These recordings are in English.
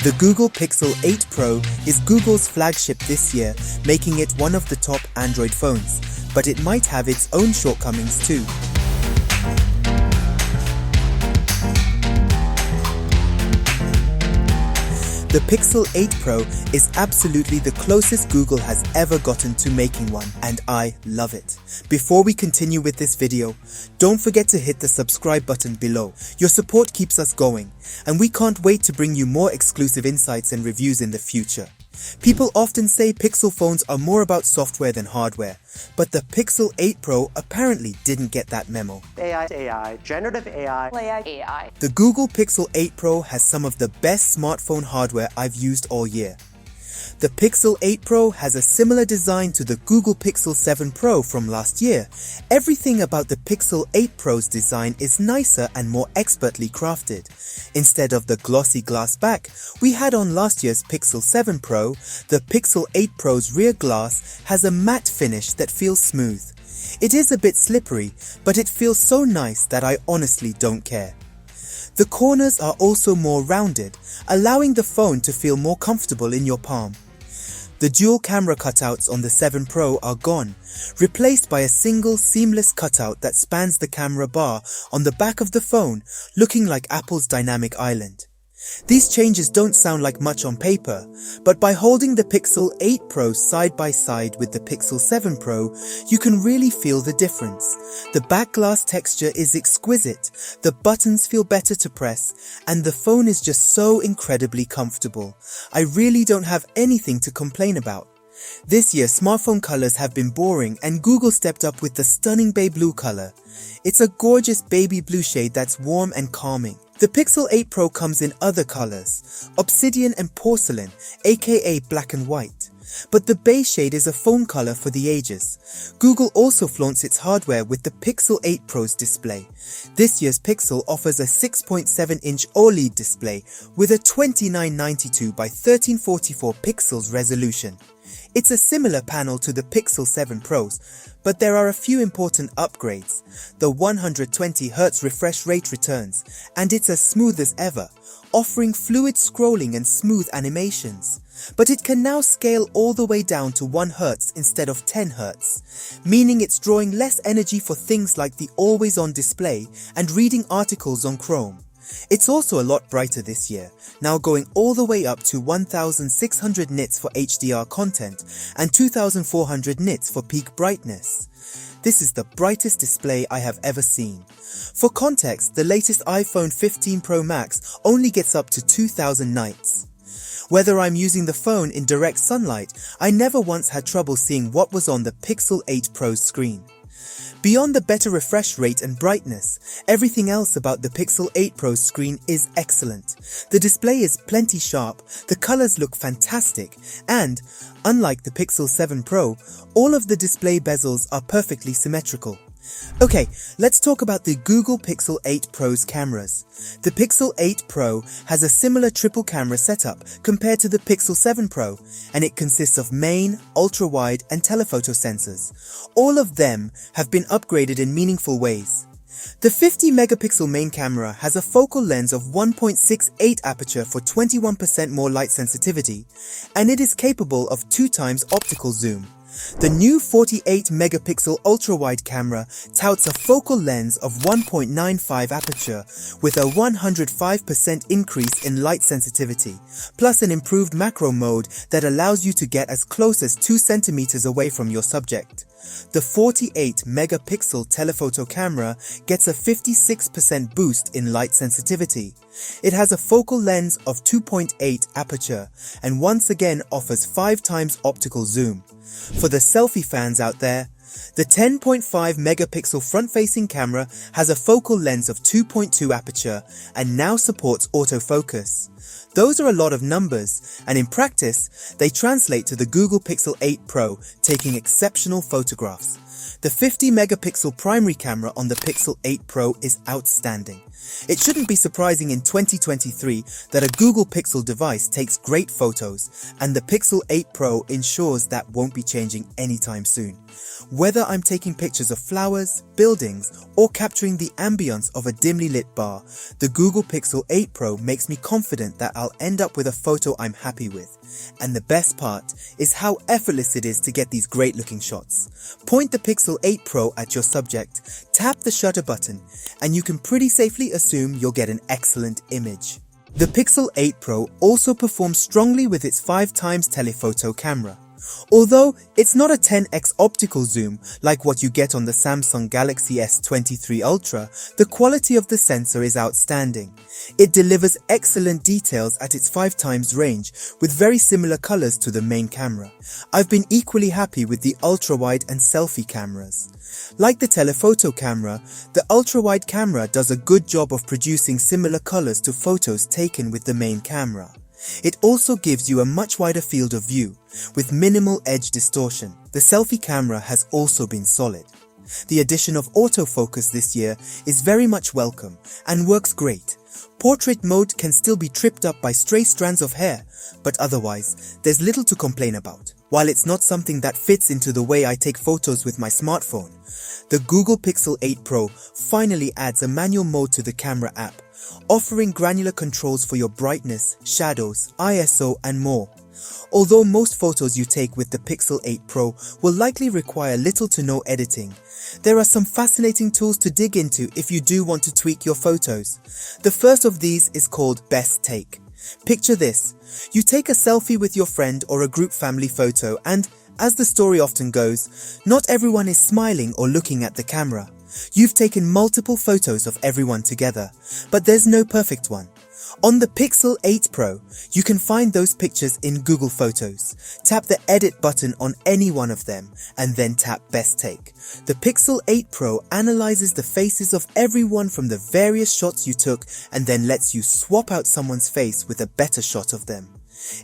The Google Pixel 8 Pro is Google's flagship this year, making it one of the top Android phones, but it might have its own shortcomings too. The Pixel 8 Pro is absolutely the closest Google has ever gotten to making one, and I love it. Before we continue with this video, don't forget to hit the subscribe button below. Your support keeps us going, and we can't wait to bring you more exclusive insights and reviews in the future. People often say Pixel phones are more about software than hardware, but the Pixel 8 Pro apparently didn't get that memo. AI, generative AI. The Google Pixel 8 Pro has some of the best smartphone hardware I've used all year. The Pixel 8 Pro has a similar design to the Google Pixel 7 Pro from last year. Everything about the Pixel 8 Pro's design is nicer and more expertly crafted. Instead of the glossy glass back we had on last year's Pixel 7 Pro, the Pixel 8 Pro's rear glass has a matte finish that feels smooth. It is a bit slippery, but it feels so nice that I honestly don't care. The corners are also more rounded, allowing the phone to feel more comfortable in your palm. The dual camera cutouts on the 7 Pro are gone, replaced by a single seamless cutout that spans the camera bar on the back of the phone, looking like Apple's dynamic island. These changes don't sound like much on paper, but by holding the Pixel 8 Pro side by side with the Pixel 7 Pro, you can really feel the difference. The back glass texture is exquisite, the buttons feel better to press, and the phone is just so incredibly comfortable. I really don't have anything to complain about. This year, smartphone colors have been boring, and Google stepped up with the stunning bay blue color. It's a gorgeous baby blue shade that's warm and calming. The Pixel 8 Pro comes in other colors, obsidian and porcelain, aka black and white. But the beige shade is a phone color for the ages. Google also flaunts its hardware with the Pixel 8 Pro's display. This year's Pixel offers a 6.7-inch OLED display with a 2992 by 1344 pixels resolution. It's a similar panel to the Pixel 7 Pros, but there are a few important upgrades. The 120Hz refresh rate returns, and it's as smooth as ever, offering fluid scrolling and smooth animations. But it can now scale all the way down to 1 Hz instead of 10 Hz, meaning it's drawing less energy for things like the always-on display and reading articles on Chrome. It's also a lot brighter this year, now going all the way up to 1600 nits for HDR content and 2400 nits for peak brightness. This is the brightest display I have ever seen. For context, the latest iPhone 15 Pro Max only gets up to 2000 nits. Whether I'm using the phone in direct sunlight, I never once had trouble seeing what was on the Pixel 8 Pro's screen. Beyond the better refresh rate and brightness, everything else about the Pixel 8 Pro's screen is excellent. The display is plenty sharp, the colors look fantastic, and, unlike the Pixel 7 Pro, all of the display bezels are perfectly symmetrical. Okay, let's talk about the Google Pixel 8 Pro's cameras. The Pixel 8 Pro has a similar triple camera setup compared to the Pixel 7 Pro, and it consists of main, ultra-wide, and telephoto sensors. All of them have been upgraded in meaningful ways. The 50-megapixel main camera has a focal lens of 1.68 aperture for 21% more light sensitivity, and it is capable of 2 times optical zoom. The new 48-megapixel ultra-wide camera touts a focal lens of 1.95 aperture with a 105% increase in light sensitivity, plus an improved macro mode that allows you to get as close as 2 centimeters away from your subject. The 48-megapixel telephoto camera gets a 56% boost in light sensitivity. It has a focal lens of 2.8 aperture and once again offers 5 times optical zoom. For the selfie fans out there, the 10.5-megapixel front-facing camera has a focal lens of 2.2 aperture and now supports autofocus. Those are a lot of numbers, and in practice, they translate to the Google Pixel 8 Pro taking exceptional photographs. The 50-megapixel primary camera on the Pixel 8 Pro is outstanding. It shouldn't be surprising in 2023 that a Google Pixel device takes great photos, and the Pixel 8 Pro ensures that won't be changing anytime soon. Whether I'm taking pictures of flowers, buildings, or capturing the ambience of a dimly lit bar, the Google Pixel 8 Pro makes me confident that I'll end up with a photo I'm happy with. And the best part is how effortless it is to get these great looking shots. Point the Pixel 8 Pro at your subject, tap the shutter button, and you can pretty safely assume you'll get an excellent image. The Pixel 8 Pro also performs strongly with its 5x telephoto camera. Although it's not a 10x optical zoom like what you get on the Samsung Galaxy S23 Ultra, the quality of the sensor is outstanding. It delivers excellent details at its 5x range with very similar colors to the main camera. I've been equally happy with the ultra-wide and selfie cameras. Like the telephoto camera, the ultra-wide camera does a good job of producing similar colors to photos taken with the main camera. It also gives you a much wider field of view, with minimal edge distortion. The selfie camera has also been solid. The addition of autofocus this year is very much welcome and works great. Portrait mode can still be tripped up by stray strands of hair, but otherwise, there's little to complain about. While it's not something that fits into the way I take photos with my smartphone, the Google Pixel 8 Pro finally adds a manual mode to the camera app, offering granular controls for your brightness, shadows, ISO, and more. Although most photos you take with the Pixel 8 Pro will likely require little to no editing, there are some fascinating tools to dig into if you do want to tweak your photos. The first of these is called Best Take. Picture this: you take a selfie with your friend or a group family photo and, as the story often goes, not everyone is smiling or looking at the camera. You've taken multiple photos of everyone together, but there's no perfect one. On the Pixel 8 Pro, you can find those pictures in Google Photos. Tap the Edit button on any one of them, and then tap Best Take. The Pixel 8 Pro analyzes the faces of everyone from the various shots you took and then lets you swap out someone's face with a better shot of them.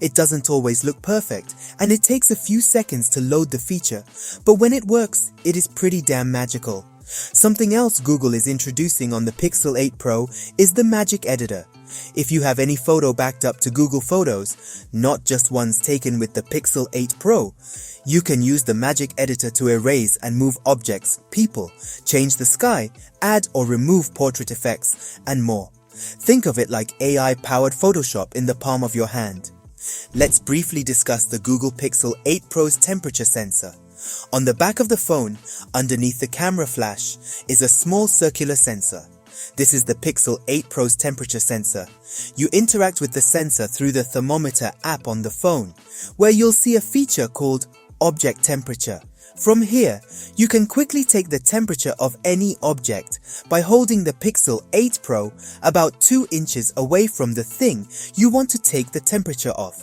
It doesn't always look perfect, and it takes a few seconds to load the feature, but when it works, it is pretty damn magical. Something else Google is introducing on the Pixel 8 Pro is the Magic Editor. If you have any photo backed up to Google Photos, not just ones taken with the Pixel 8 Pro, you can use the Magic Editor to erase and move objects, people, change the sky, add or remove portrait effects, and more. Think of it like AI-powered Photoshop in the palm of your hand. Let's briefly discuss the Google Pixel 8 Pro's temperature sensor. On the back of the phone, underneath the camera flash, is a small circular sensor. This is the Pixel 8 Pro's temperature sensor. You interact with the sensor through the thermometer app on the phone, where you'll see a feature called Object Temperature. From here, you can quickly take the temperature of any object by holding the Pixel 8 Pro about 2 inches away from the thing you want to take the temperature of.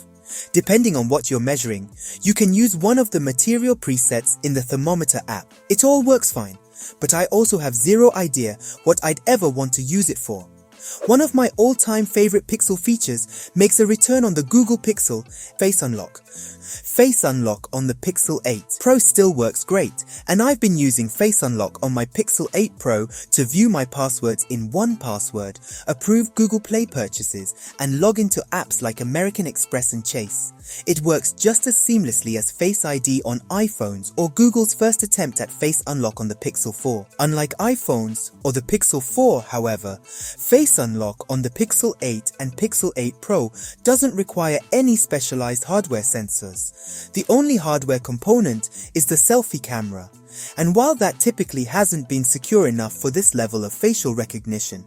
Depending on what you're measuring, you can use one of the material presets in the thermometer app. It all works fine, but I also have zero idea what I'd ever want to use it for. One of my all-time favorite Pixel features makes a return on the Google Pixel: Face Unlock. Face Unlock on the Pixel 8 Pro still works great, and I've been using Face Unlock on my Pixel 8 Pro to view my passwords in 1Password, approve Google Play purchases, and log into apps like American Express and Chase. It works just as seamlessly as Face ID on iPhones or Google's first attempt at Face Unlock on the Pixel 4. Unlike iPhones or the Pixel 4, however, Face Unlock on the Pixel 8 and Pixel 8 Pro doesn't require any specialized hardware sensors. The only hardware component is the selfie camera, and while that typically hasn't been secure enough for this level of facial recognition,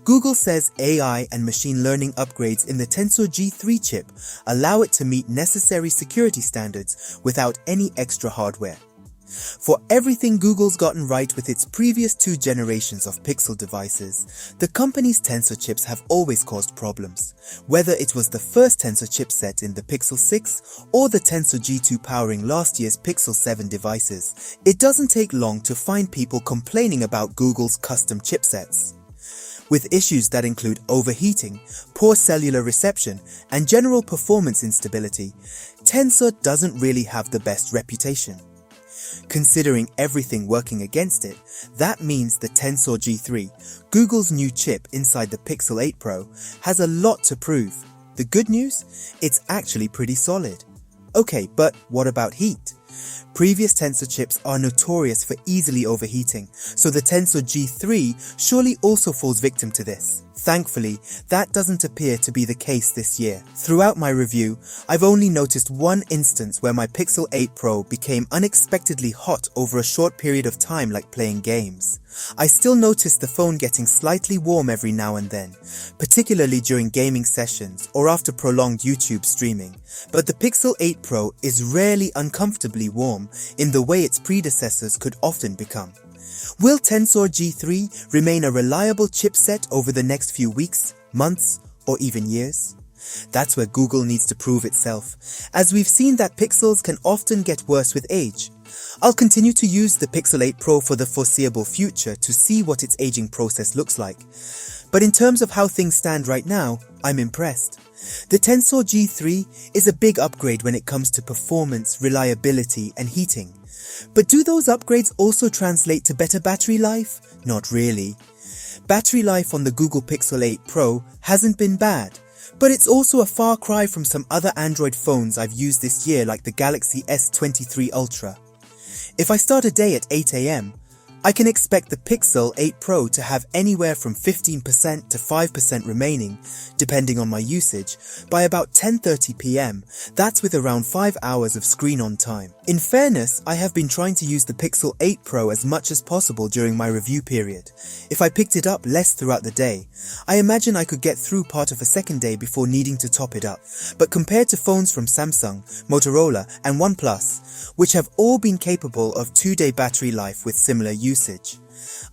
Google says AI and machine learning upgrades in the Tensor G3 chip allow it to meet necessary security standards without any extra hardware. For everything Google's gotten right with its previous 2 generations of Pixel devices, the company's Tensor chips have always caused problems. Whether it was the first Tensor chipset in the Pixel 6 or the Tensor G2 powering last year's Pixel 7 devices, it doesn't take long to find people complaining about Google's custom chipsets. With issues that include overheating, poor cellular reception, and general performance instability, Tensor doesn't really have the best reputation. Considering everything working against it, that means the Tensor G3, Google's new chip inside the Pixel 8 Pro, has a lot to prove. The good news? It's actually pretty solid. Okay, but what about heat? Previous Tensor chips are notorious for easily overheating, so the Tensor G3 surely also falls victim to this. Thankfully, that doesn't appear to be the case this year. Throughout my review, I've only noticed one instance where my Pixel 8 Pro became unexpectedly hot over a short period of time, like playing games. I still notice the phone getting slightly warm every now and then, particularly during gaming sessions or after prolonged YouTube streaming. But the Pixel 8 Pro is rarely uncomfortably warm in the way its predecessors could often become. Will Tensor G3 remain a reliable chipset over the next few weeks, months, or even years? That's where Google needs to prove itself, as we've seen that Pixels can often get worse with age. I'll continue to use the Pixel 8 Pro for the foreseeable future to see what its aging process looks like. But in terms of how things stand right now, I'm impressed. The Tensor G3 is a big upgrade when it comes to performance, reliability, and heating. But do those upgrades also translate to better battery life? Not really. Battery life on the Google Pixel 8 Pro hasn't been bad, but it's also a far cry from some other Android phones I've used this year, like the Galaxy S23 Ultra. If I start a day at 8 AM, I can expect the Pixel 8 Pro to have anywhere from 15% to 5% remaining, depending on my usage, by about 10:30 PM. That's with around 5 hours of screen on time. In fairness, I have been trying to use the Pixel 8 Pro as much as possible during my review period. If I picked it up less throughout the day, I imagine I could get through part of a second day before needing to top it up. But compared to phones from Samsung, Motorola, and OnePlus, which have all been capable of 2-day battery life with similar usage,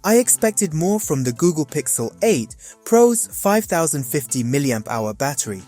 I expected more from the Google Pixel 8 Pro's 5050 mAh battery.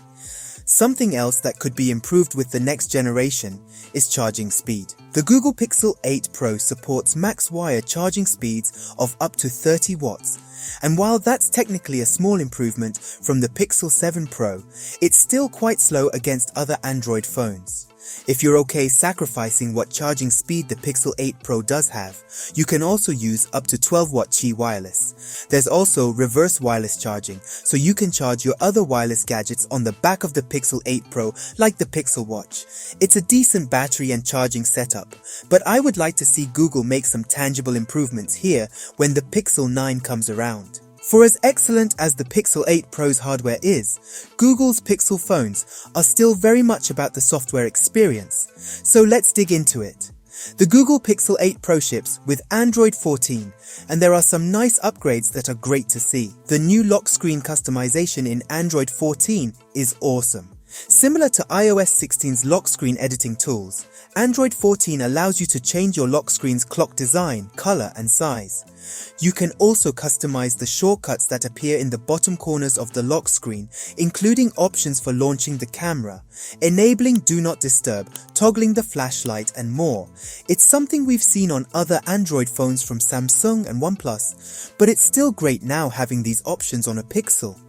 Something else that could be improved with the next generation is charging speed. The Google Pixel 8 Pro supports max wire charging speeds of up to 30 watts, and while that's technically a small improvement from the Pixel 7 Pro, it's still quite slow against other Android phones. If you're okay sacrificing what charging speed the Pixel 8 Pro does have, you can also use up to 12-watt Qi wireless. There's also reverse wireless charging, so you can charge your other wireless gadgets on the back of the Pixel 8 Pro, like the Pixel Watch. It's a decent battery and charging setup, but I would like to see Google make some tangible improvements here when the Pixel 9 comes around. For as excellent as the Pixel 8 Pro's hardware is, Google's Pixel phones are still very much about the software experience, so let's dig into it. The Google Pixel 8 Pro ships with Android 14, and there are some nice upgrades that are great to see. The new lock screen customization in Android 14 is awesome. Similar to iOS 16's lock screen editing tools, Android 14 allows you to change your lock screen's clock design, color, and size. You can also customize the shortcuts that appear in the bottom corners of the lock screen, including options for launching the camera, enabling Do Not Disturb, toggling the flashlight, and more. It's something we've seen on other Android phones from Samsung and OnePlus, but it's still great now having these options on a Pixel.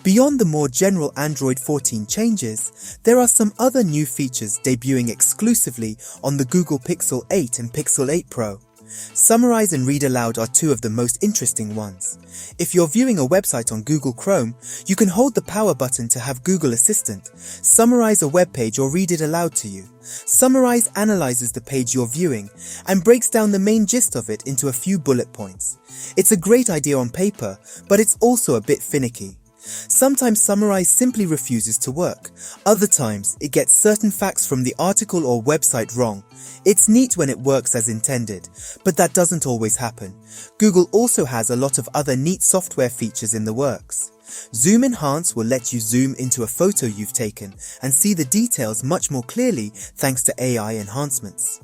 Beyond the more general Android 14 changes, there are some other new features debuting exclusively on the Google Pixel 8 and Pixel 8 Pro. Summarize and read aloud are two of the most interesting ones. If you're viewing a website on Google Chrome, you can hold the power button to have Google Assistant summarize a web page or read it aloud to you. Summarize analyzes the page you're viewing and breaks down the main gist of it into a few bullet points. It's a great idea on paper, but it's also a bit finicky. Sometimes Summarize simply refuses to work. Other times, it gets certain facts from the article or website wrong. It's neat when it works as intended, but that doesn't always happen. Google also has a lot of other neat software features in the works. Zoom Enhance will let you zoom into a photo you've taken and see the details much more clearly thanks to AI enhancements.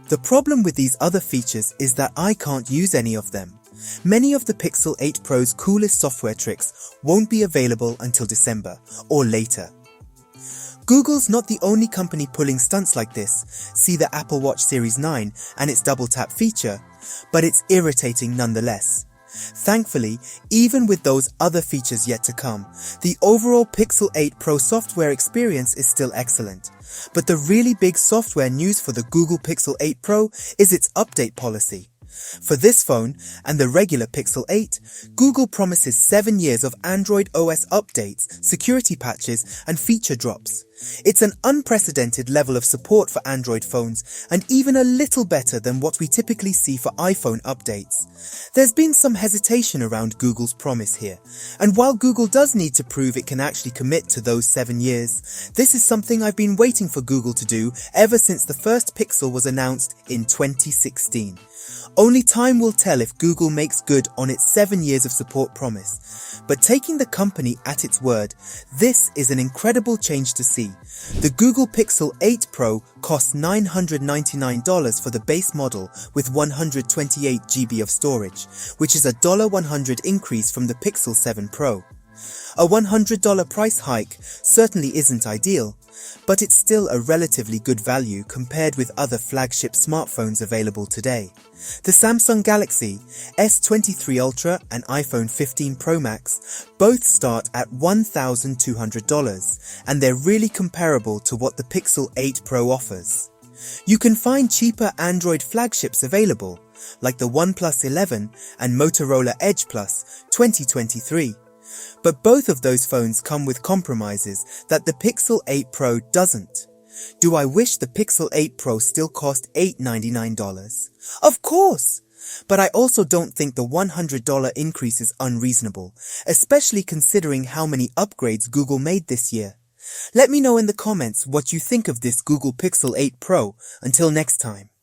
The problem with these other features is that I can't use any of them. Many of the Pixel 8 Pro's coolest software tricks won't be available until December or later. Google's not the only company pulling stunts like this, see the Apple Watch Series 9 and its double tap feature, but it's irritating nonetheless. Thankfully, even with those other features yet to come, the overall Pixel 8 Pro software experience is still excellent. But the really big software news for the Google Pixel 8 Pro is its update policy. For this phone and the regular Pixel 8, Google promises 7 years of Android OS updates, security patches, and feature drops. It's an unprecedented level of support for Android phones and even a little better than what we typically see for iPhone updates. There's been some hesitation around Google's promise here, and while Google does need to prove it can actually commit to those 7 years, this is something I've been waiting for Google to do ever since the first Pixel was announced in 2016. Only time will tell if Google makes good on its 7 years of support promise. But taking the company at its word, this is an incredible change to see. The Google Pixel 8 Pro costs $999 for the base model with 128 GB of storage, which is a $100 increase from the Pixel 7 Pro. A $100 price hike certainly isn't ideal, but it's still a relatively good value compared with other flagship smartphones available today. The Samsung Galaxy S23 Ultra and iPhone 15 Pro Max both start at $1,200, and they're really comparable to what the Pixel 8 Pro offers. You can find cheaper Android flagships available, like the OnePlus 11 and Motorola Edge Plus 2023. But both of those phones come with compromises that the Pixel 8 Pro doesn't. Do I wish the Pixel 8 Pro still cost $899? Of course! But I also don't think the $100 increase is unreasonable, especially considering how many upgrades Google made this year. Let me know in the comments what you think of this Google Pixel 8 Pro. Until next time.